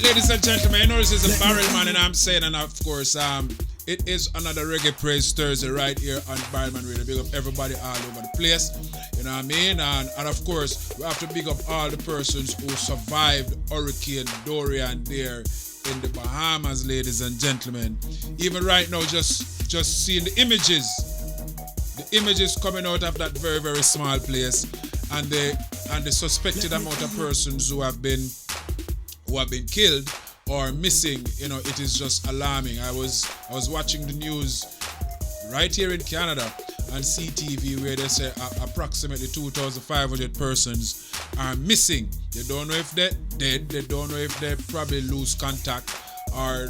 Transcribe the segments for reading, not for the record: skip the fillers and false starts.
ladies and gentlemen, you know this is a Barrel Man, and I'm saying, and of course, it is another Reggae Praise Thursday right here on Barrel Man Radio. Big up everybody all over the place, you know what I mean? And of course, we have to big up all the persons who survived Hurricane Dorian there in the Bahamas, ladies and gentlemen. Even right now, just seeing the images coming out of that very, very small place, and the suspected amount of persons who have been killed or missing, you know, it is just alarming. I was watching the news right here in Canada on CTV where they say approximately 2,500 persons are missing. They don't know if they're dead, they don't know if they probably lose contact, or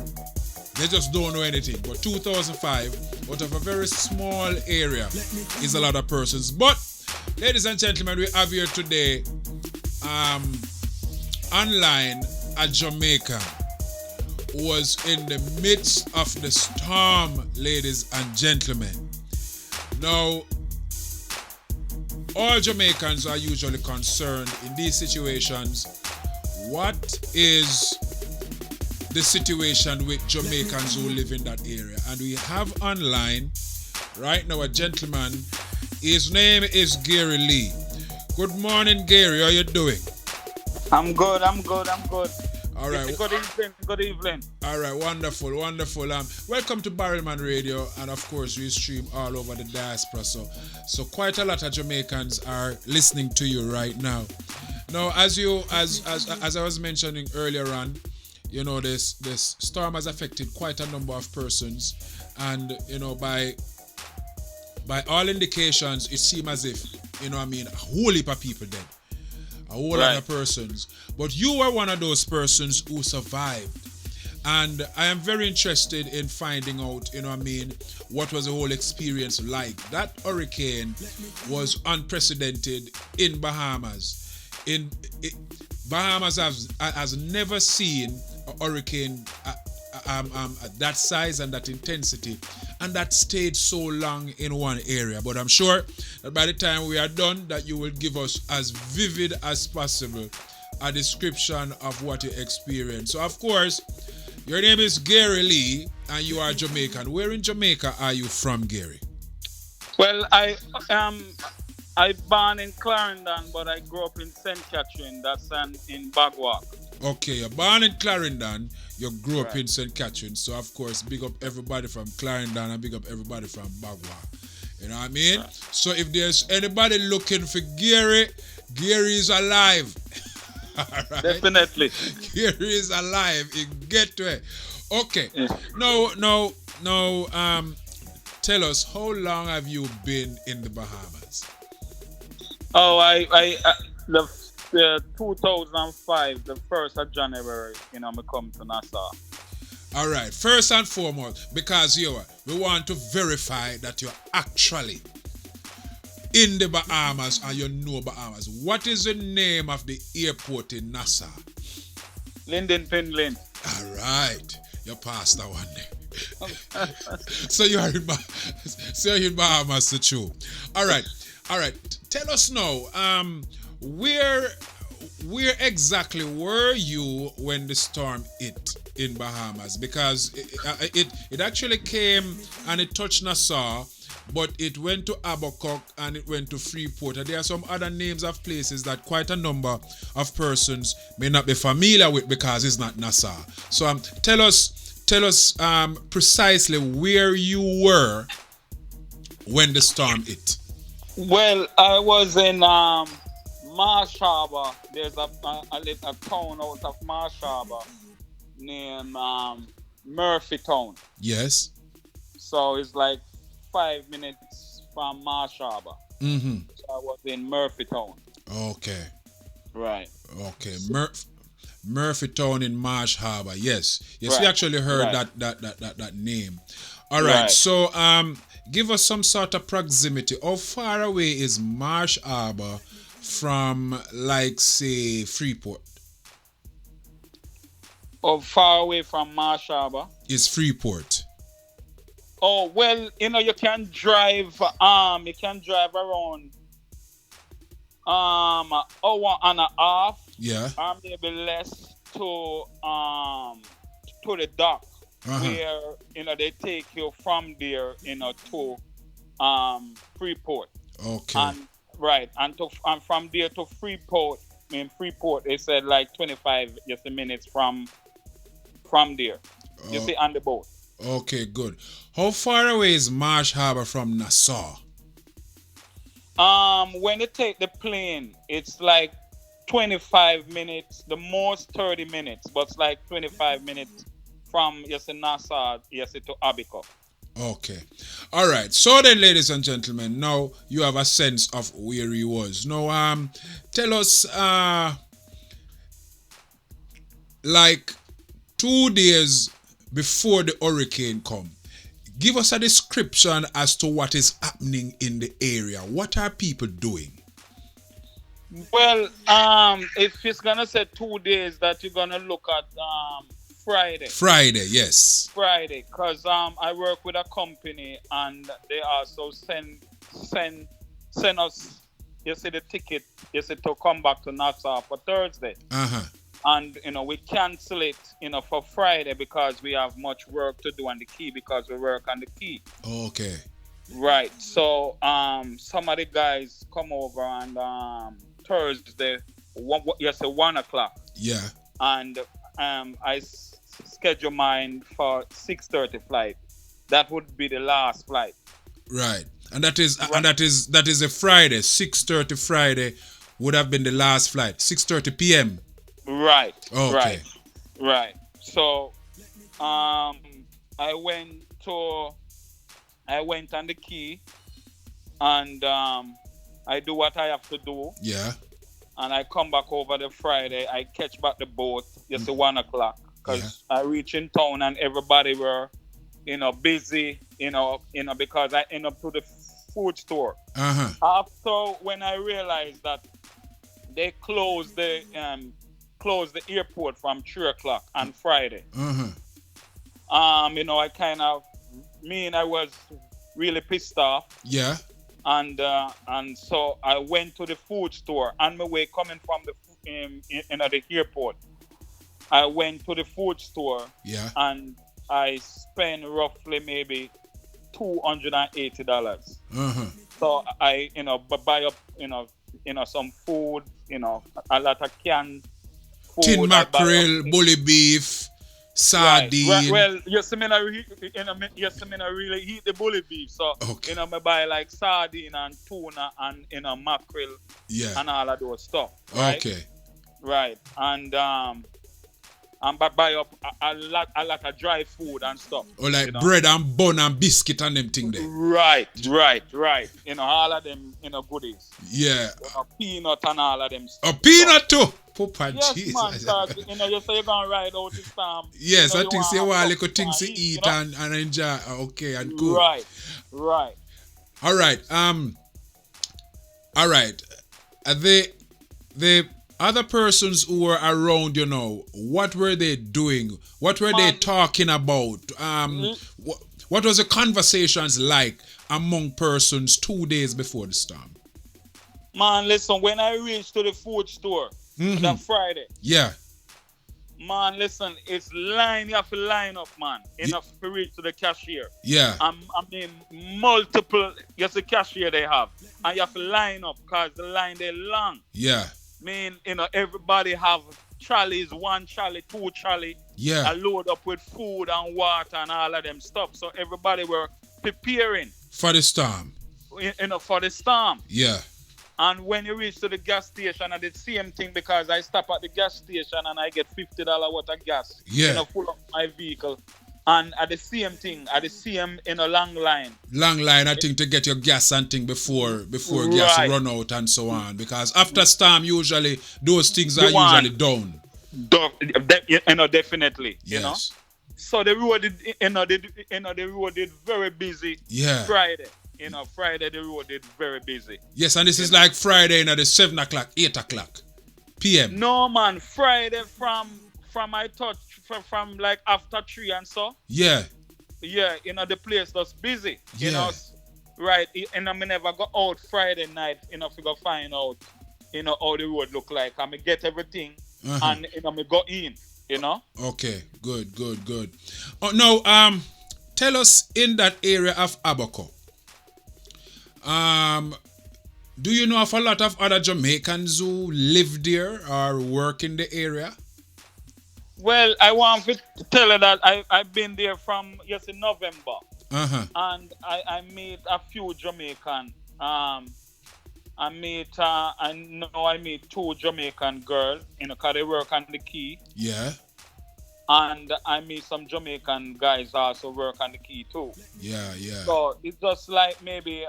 they just don't know anything. But 2,005 out of a very small area is a lot of persons. But ladies and gentlemen, we have here today online a Jamaican who was in the midst of the storm, ladies and gentlemen. Now, all Jamaicans are usually concerned in these situations. What is the situation with Jamaicans who live in that area? And we have online right now a gentleman. His name is Gary Lee. Good morning, Gary. How are you doing? I'm good. All right. Good evening. All right, wonderful. Welcome to Barrelman Radio, and of course we stream all over the diaspora. So quite a lot of Jamaicans are listening to you right now. Now, as I was mentioning earlier on, you know, this storm has affected quite a number of persons, and you know, by all indications, it seems as if, you know what I mean, a whole heap of people dead. A whole lot of persons. But you were one of those persons who survived. And I am very interested in finding out, you know what I mean, what was the whole experience like. That hurricane was unprecedented in Bahamas. Bahamas has never seen a hurricane at that size and that intensity, and that stayed so long in one area. But I'm sure that by the time we are done, that you will give us as vivid as possible a description of what you experienced. So of course, your name is Gary Lee and you are Jamaican. Where in Jamaica are you from, Gary? Well, I born in Clarendon, but I grew up in St. Catherine. That's in Bagwalk. Okay, you're born in Clarendon, you grew up in St. Catherine, so of course, big up everybody from Clarendon and big up everybody from Bagua. You know what I mean? Right. So if there's anybody looking for Gary, Gary is alive. Right? Definitely. Gary is alive. You get to it. Okay. Yeah. Now, tell us, how long have you been in the Bahamas? Oh, the 2005, the 1st of January, you know, I come to Nassau. All right. First and foremost, because we want to verify that you're actually in the Bahamas and you know Bahamas. What is the name of the airport in Nassau? Linden Pinlin. All right. You passed that one there. So you're in Bahamas, the true. All right. Tell us now, where exactly were you when the storm hit in Bahamas? Because it actually came and it touched Nassau, but it went to Abercorn and it went to Freeport. And there are some other names of places that quite a number of persons may not be familiar with because it's not Nassau. So tell us precisely where you were when the storm hit. Well, I was in Marsh Harbour. There's a town out of Marsh Harbour named Murphy Town. Yes. So it's like 5 minutes from Marsh Harbour. Mm-hmm. So I was in Murphy Town. Okay. Right. Okay. Murphy Town in Marsh Harbour. Yes. Right. We actually heard that name. All right. So give us some sort of proximity. How far away is Marsh Harbour from, like, say, Freeport? How far away from Marsh Harbour is Freeport? Oh, well, you know, you can drive around an hour and a half. Yeah. Or maybe less to the dock Uh-huh. where they take you from there to Freeport. Okay. And right, and from there to Freeport. In Freeport, they said like 25 just a minutes from there. You Oh, see, on the boat. okay, good. How far away is Marsh Harbor from Nassau? When you take the plane, it's like 25 minutes, the most 30 minutes, but it's like 25 minutes from Nassau, to Abico. Okay. All right. So then, ladies and gentlemen, now you have a sense of where he was. Now, tell us, like 2 days before the hurricane come, give us a description as to what is happening in the area. What are people doing? Well, if it's gonna say 2 days, that you're gonna look at Friday. Friday, yes. Friday, cause I work with a company and they also send send us the ticket to come back to Nassau for Thursday, Uh-huh. and we cancel it for Friday because we have much work to do on the key because we work on the key. Okay. Right. So some of the guys come over and Thursday 1 o'clock, Yeah. and schedule mine for 6:30 flight. That would be the last flight. Right. And that is Right. that is a Friday. 6:30 Friday would have been the last flight. 6:30 p.m. Right. Okay. Right. So I went on the key, and I do what I have to do, Yeah. and I come back over the Friday. I catch back the boat just at 1 o'clock because I reach in town and everybody were busy, because I end up to the food store. Uh-huh. After when I realized that they closed the airport from 3 o'clock on Friday. Uh-huh. I I was really pissed off, Yeah. and so I went to the food store on my way coming from the airport. I went to the food store, Yeah. and I spent roughly maybe $280. Uh-huh. So I buy up some food, a lot of canned food. Tin I buy up- mackerel, bully beef, sardine. Right. Well, yes, I mean, I really eat the bully beef. So, Okay. I buy like sardine and tuna and, mackerel Yeah. and all of those stuff. Right? Okay. Right. And buy up a lot of dry food and stuff. Or like bread and bun and biscuit and them thing there. Right. All of them, goodies. Yeah. Peanut and all of them stuff. A peanut too. Papa Yes, Jesus. man, cause, you say you're gonna ride out this time. Yes, I you think say wanna well, have little things to something eat you and enjoy. Okay, and cool. Right. All right. All right. The other persons who were around, what were they doing? What were they talking about? What was the conversations like among persons 2 days before the storm? Man, listen, when I reached to the food store that Friday, Yeah. man, listen, it's line, you have to line up, man, enough to reach to the cashier. Yeah. I mean, multiple, yes, the cashier they have. And you have to line up because the line, they long. Yeah. mean, everybody have trolleys, 1 trolley, 2 trolley, Yeah. a load up with food and water and all of them stuff. So everybody were preparing, For the storm. for the storm. Yeah. And when you reach to the gas station, I did the same thing because I stop at the gas station and I get $50 worth of gas. Yeah. Full up my vehicle. And at the same thing, at the same long line. Long line, I think, to get your gas and thing before gas run out and so on. Because after storm, usually those things are usually down. Definitely. Yes. So the road did, the road did very busy. Yeah. Friday. Friday the road did very busy. Yes, and this is like Friday, the 7 o'clock, 8 o'clock p.m. No, man. Friday from I thought from like after 3 and so. Yeah. Yeah, the place was busy. Yeah. Right. And I never go out Friday night, to go find out, how the road look like. I get everything and me go in. Okay, good. Oh, now, tell us in that area of Abaco. Do you know of a lot of other Jamaicans who live there or work in the area? Well, I want to tell you that I've been there from in November, Uh-huh. and I meet a few Jamaican. I know I meet two Jamaican girls, 'cause they work on the key, Yeah, and I meet some Jamaican guys also work on the key too. yeah. So it's just like maybe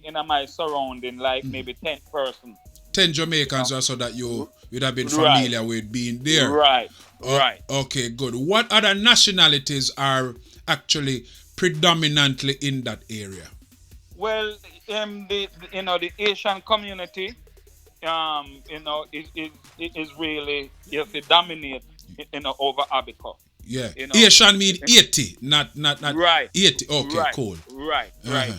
in my surrounding, like maybe 10 person. 10 Jamaicans You or so that you would have been Right, familiar with being there. right, Oh, right. okay, good. What other nationalities are actually predominantly in that area? Well, the Asian community, it is really it dominate, over Abico. Yeah. You know, Asian mean 80, not right, 80. Okay, right, cool. right. Uh-huh.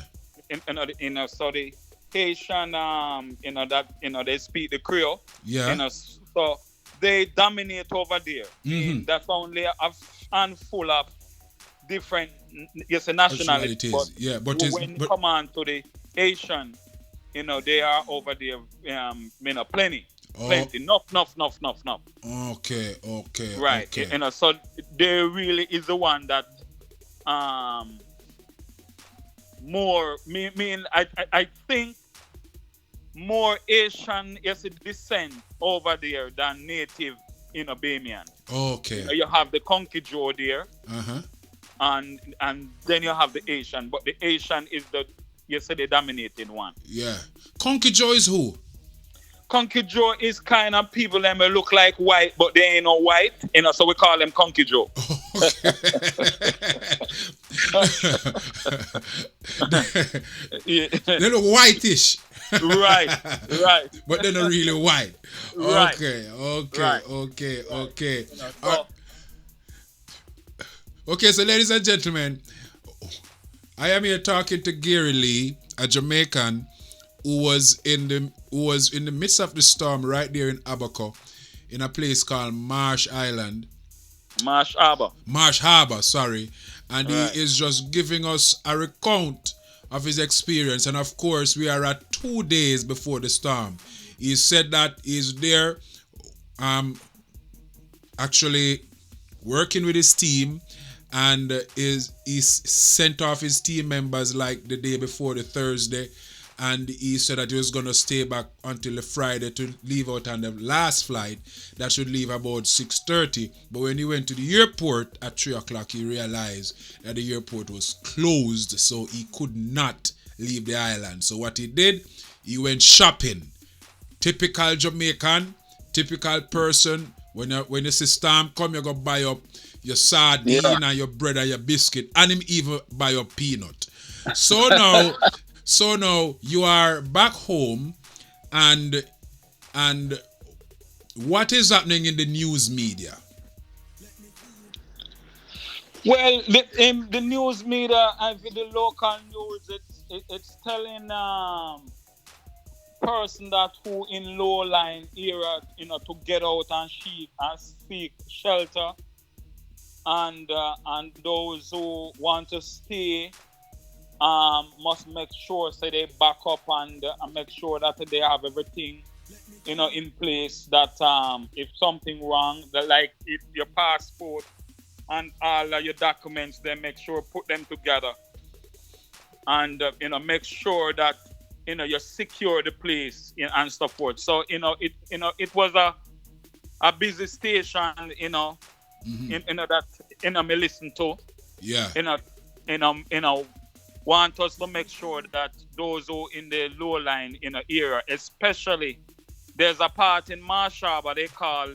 So the Haitian, they speak the Creole. Yeah. So they dominate over there. Mm-hmm. That's only a handful of different, nationalities. But Nationalities. Yeah, when you come on to the Asian, they are over there. Plenty, Oh, plenty, enough. okay. Right. Okay. So they really is the one that more I think more Asian descent over there than native Bamian. Okay. You have the Conky Joe there, Uh-huh. and then you have the Asian, but the Asian is the dominating one. Yeah. Conky Joe is who? Conky Joe is kind of people that may look like white, but they ain't no white, so we call them Conky Joe. Yeah. They look whitish. Right. But they're not really white. Right. Okay. Right. Uh, okay, so ladies and gentlemen, I am here talking to Gary Lee, a Jamaican who was in the midst of the storm right there in Abaco, in a place called Marsh Island. Marsh Harbor, sorry. And Right. he is just giving us a recount of his experience. And of course, we are at 2 days before the storm. He said that he's there actually working with his team, and he's sent off his team members like the day before, the Thursday, and he said that he was going to stay back until the Friday to leave out on the last flight that should leave about 6:30. But when he went to the airport at 3 o'clock, he realized that the airport was closed, so he could not leave the island. So what he did, he went shopping. Typical Jamaican, typical person. When you see storm come, you go buy up your sardine and your bread and your biscuit, and him even buy up peanut. So now you are back home, and what is happening in the news media? Well, in the news media and the local news, it's telling person that who in low line area, to get out and seek shelter, and those who want to stay must make sure they back up and make sure that they have everything in place, that if something wrong, that like if your passport and all of your documents, then make sure put them together, and make sure that you secure the place and so forth. So it was a busy station, that me listen to. Yeah. Want us to make sure that those who in the low line area, especially there's a part in Marsh Harbor they call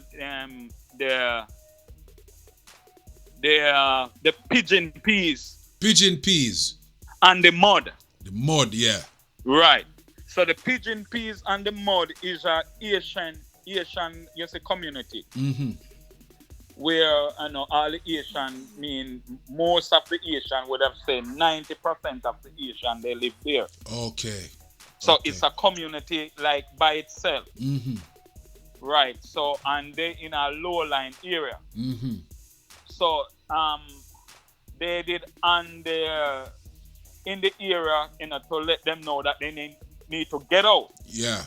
the pigeon peas Pigeon peas. and the mud. The mud, yeah. Right. So the pigeon peas and the mud is a Asian community, Mm-hmm. where all the Asian, mean most of the Asian would have said 90% of the Asian they live there. Okay. So Okay. it's a community like by itself. Mm-hmm. right? So and they in a low line area. Mm-hmm. So they did on the in the area, to let them know that they need to get out. Yeah.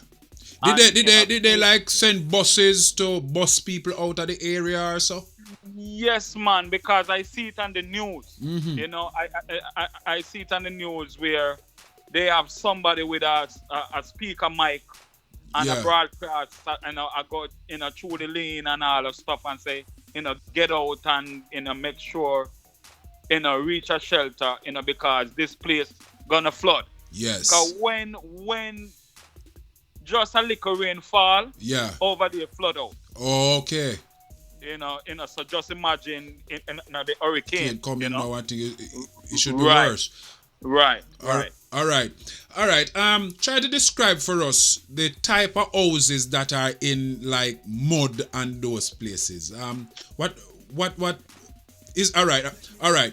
Did they And did they did they like send buses to bus people out of the area or so? yes, man, because I see it on the news. Mm-hmm. I see it on the news where they have somebody with a speaker mic and a Yeah. broadcast, I go through the lane and all the stuff and say, get out and make sure reach a shelter, because this place gonna flood. Because Yes. when just a little rain fall Yeah. over there flood out. Okay. So just imagine the hurricane, Can't come in now. I think it should be Right, worse. right, All, right. all right, all right. Try to describe for us the type of houses that are in like mud and those places. What is all right? All right.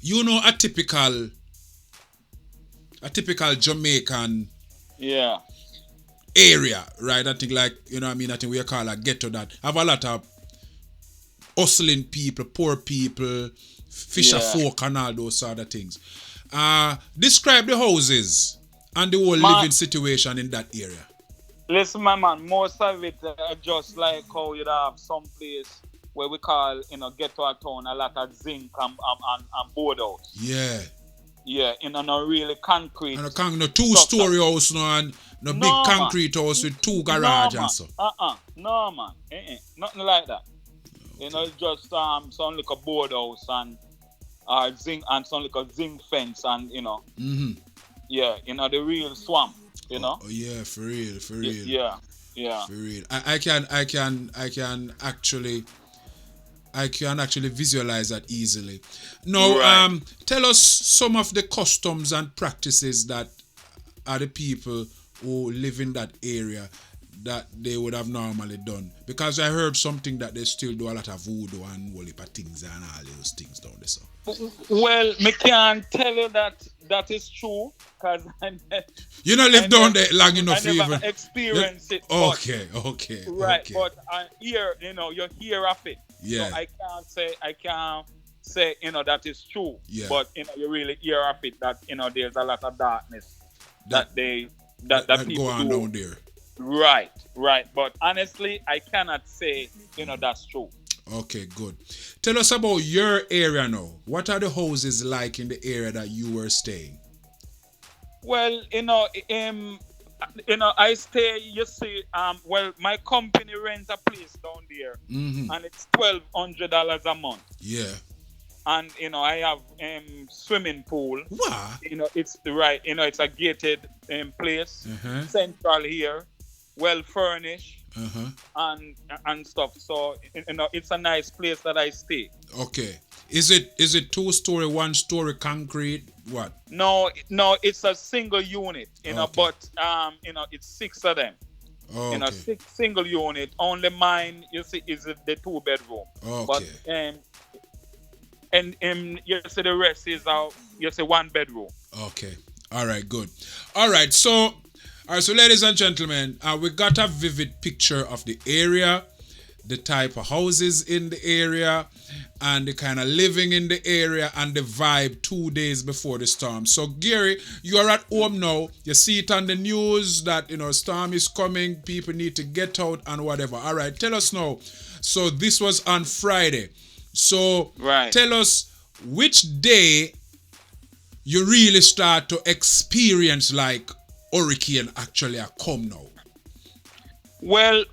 You know a typical Jamaican Yeah. area, right? I think like you know what I mean. I think we call a ghetto that have a lot of hustling people, poor people, fisher Yeah. folk, and all those sort of things. Describe the houses and the whole Man, living situation in that area. listen, my man, most of it just like how you'd have some place where we call, ghetto a town, a lot of zinc and board house. Yeah. Yeah, no really concrete And no structure. two-story house no and no big No, man. concrete house with two No, garage and man. so. No, man. Nothing like that. It's just some like a board house and zinc and some like a zinc fence and Mm-hmm. yeah, the real swamp. Oh, yeah, for real, for real. Yeah, yeah. For real. I can actually visualize that easily. Now, Right. tell us some of the customs and practices that are the people who live in that area that they would have normally done. Because I heard something that they still do a lot of voodoo and whole heap of things and all those things down there. So. Well, me can't tell you that is true because You know, live down there long I enough never even. experienced it. Okay. Right, Okay. but I hear, you hear of it. Yeah. So I can't say, that is true. Yeah. But you really hear of it that there's a lot of darkness That- that that people go on do. down there. Right. But honestly, I cannot say, that's true. Okay, good. Tell us about your area now. What are the houses like in the area that you were staying? Well, I stay. You see, well, my company rents a place down there, Mm-hmm. and it's $1,200 a month. Yeah. And I have swimming pool. What? It's right. It's a gated place, Uh-huh. central here, well furnished, Uh-huh. and stuff. So it's a nice place that I stay. Okay. Is it 2-story, 1-story concrete? What? No, it's a single unit. Okay. But it's 6 of them. Okay. 6 single unit. Only mine, you see, is the 2-bedroom. Okay. But and you see the rest is 1-bedroom. Okay. All right. Good. All right. So, ladies and gentlemen, we got a vivid picture of the area, the type of houses in the area, and the kind of living in the area and the vibe 2 days before the storm. So, Gary, you are at home now. You see it on the news that storm is coming. People need to get out and whatever. All right. Tell us now. So this was on Friday. So Right. tell us which day you really start to experience like hurricane actually a come now. Well,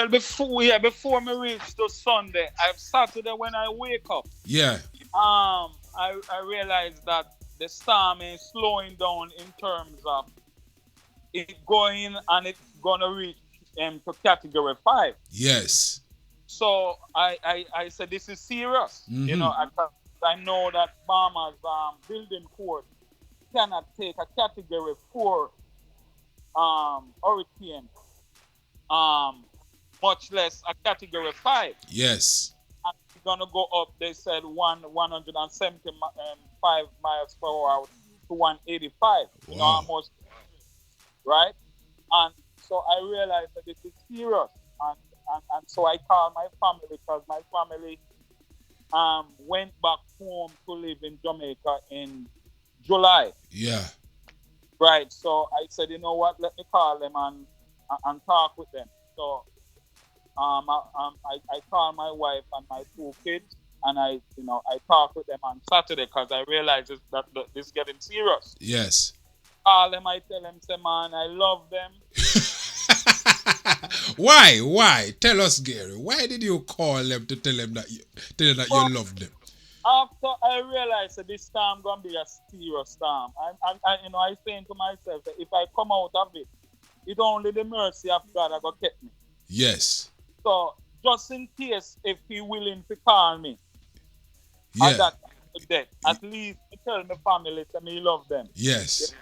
before me reach to Sunday, Saturday when I wake up, Yeah. I realized that the storm is slowing down in terms of it going and it's gonna reach to category 5. Yes. So I said this is serious. Mhm. I know that Farmers building code cannot take a category 4 hurricane, much less a category 5. Yes. And it's gonna go up. They said 175 miles per hour to 185. Wow. Almost right. And so I realized that this is serious. And so I called my family because my family went back home to live in Jamaica in July. Yeah. Right. So I said, you know what, let me call them and talk with them. So I called my wife and my two kids, and I talked with them on Saturday because I realized that this is getting serious. Yes. Call them, I tell them, say, man, I love them. Why? Why? Tell us, Gary. Why did you call them to tell them that you love them? After I realized that this storm gonna be a serious storm, I saying to myself that if I come out of it, it's only the mercy of God that gonna keep me. Yes. So just in case, if he willing to call me Yeah. at that death, at least he tell my family that me love them. Yes. Yeah.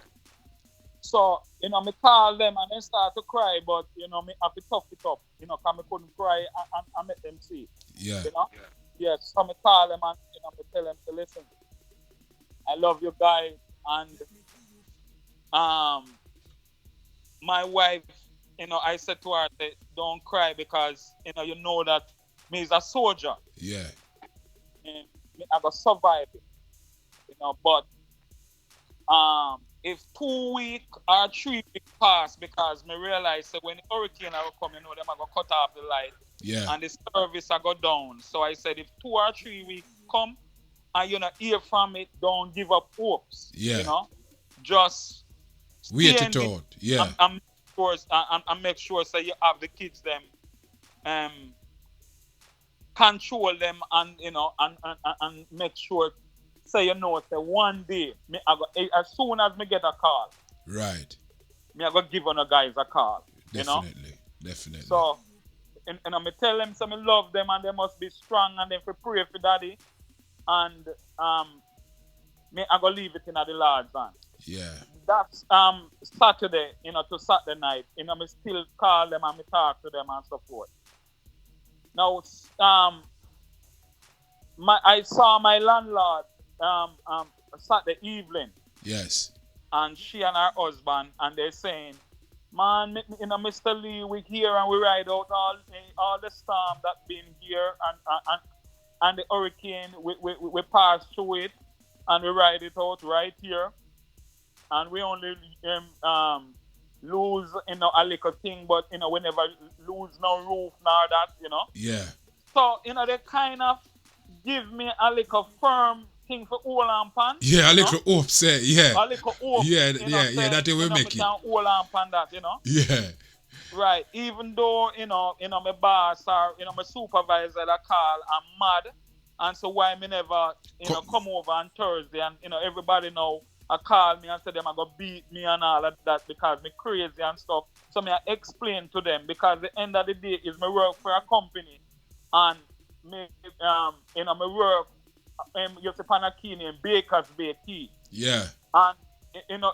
So me call them and they start to cry, but me have to tough it up, cause me couldn't cry and make them see. Yeah. Yes. So me call them and me tell them to listen. I love you guys, and my wife, I said to her that don't cry because you know that me is a soldier. Yeah. And me I got survive it. But if 2 weeks or 3 weeks pass, because me realize that when the hurricane will come, them are gonna cut off the light. Yeah. And the service I go down. So I said if 2 or 3 weeks come and you not hear from it, don't give up hopes. Yeah. Just wait it out. Yeah. And make sure so you have the kids them control them, and and make sure so say one day as soon as me get a call, right, me I go give on the guys a call. Definitely. So and me tell them so me love them and they must be strong, and then pray for daddy, and me I go leave it in the Lord's hand. Yeah. That's Saturday, to Saturday night. Me still call them and me talk to them and so forth. Now I saw my landlord Saturday evening. Yes. And she and her husband, and they're saying, man, Mr. Lee, we here and we ride out all the storm that been here and the hurricane, we pass through it and we ride it out right here. And we only lose a little thing, but we never lose no roof nor that. Yeah. So they kind of give me a little firm thing for hold on pan. Yeah, a little hope, say, yeah. A little hope. Yeah, that they will make it. Can hold on pan that, Yeah. Right. Even though, my boss or my supervisor that call, I'm mad. And so why me never, come over on Thursday and everybody know I call me and say them I go beat me and all of that because me crazy and stuff. So me I explain to them because the end of the day is me work for a company and me me work you see pan a key named Baker's Key. Yeah. And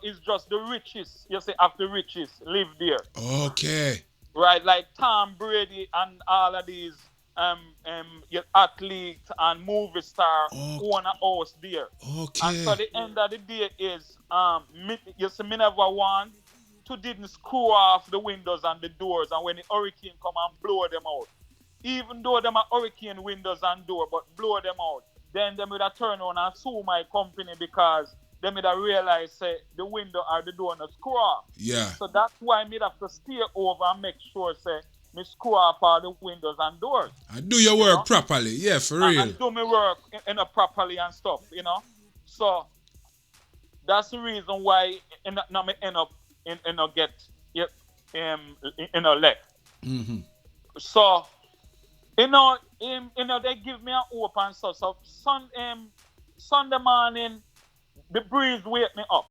it's just the richest, you see, of the richest live there. Okay. Right, like Tom Brady and all of these athletes and movie star own a house there. Okay. And so the end of the day is you see me never want to didn't screw off the windows and the doors, and when the hurricane come and blow them out. Even though them are hurricane windows and door, but blow them out. Then they would have turn on and sue my company because they would have realized the window or the door not screw off. Yeah. So that's why I have to stay over and make sure me screw off all the windows and doors. And do your work properly, yeah, for real. And do my work properly and stuff, So that's the reason why now me end up get left. Mm-hmm. So they give me a hope and so Sunday morning the breeze wake me up.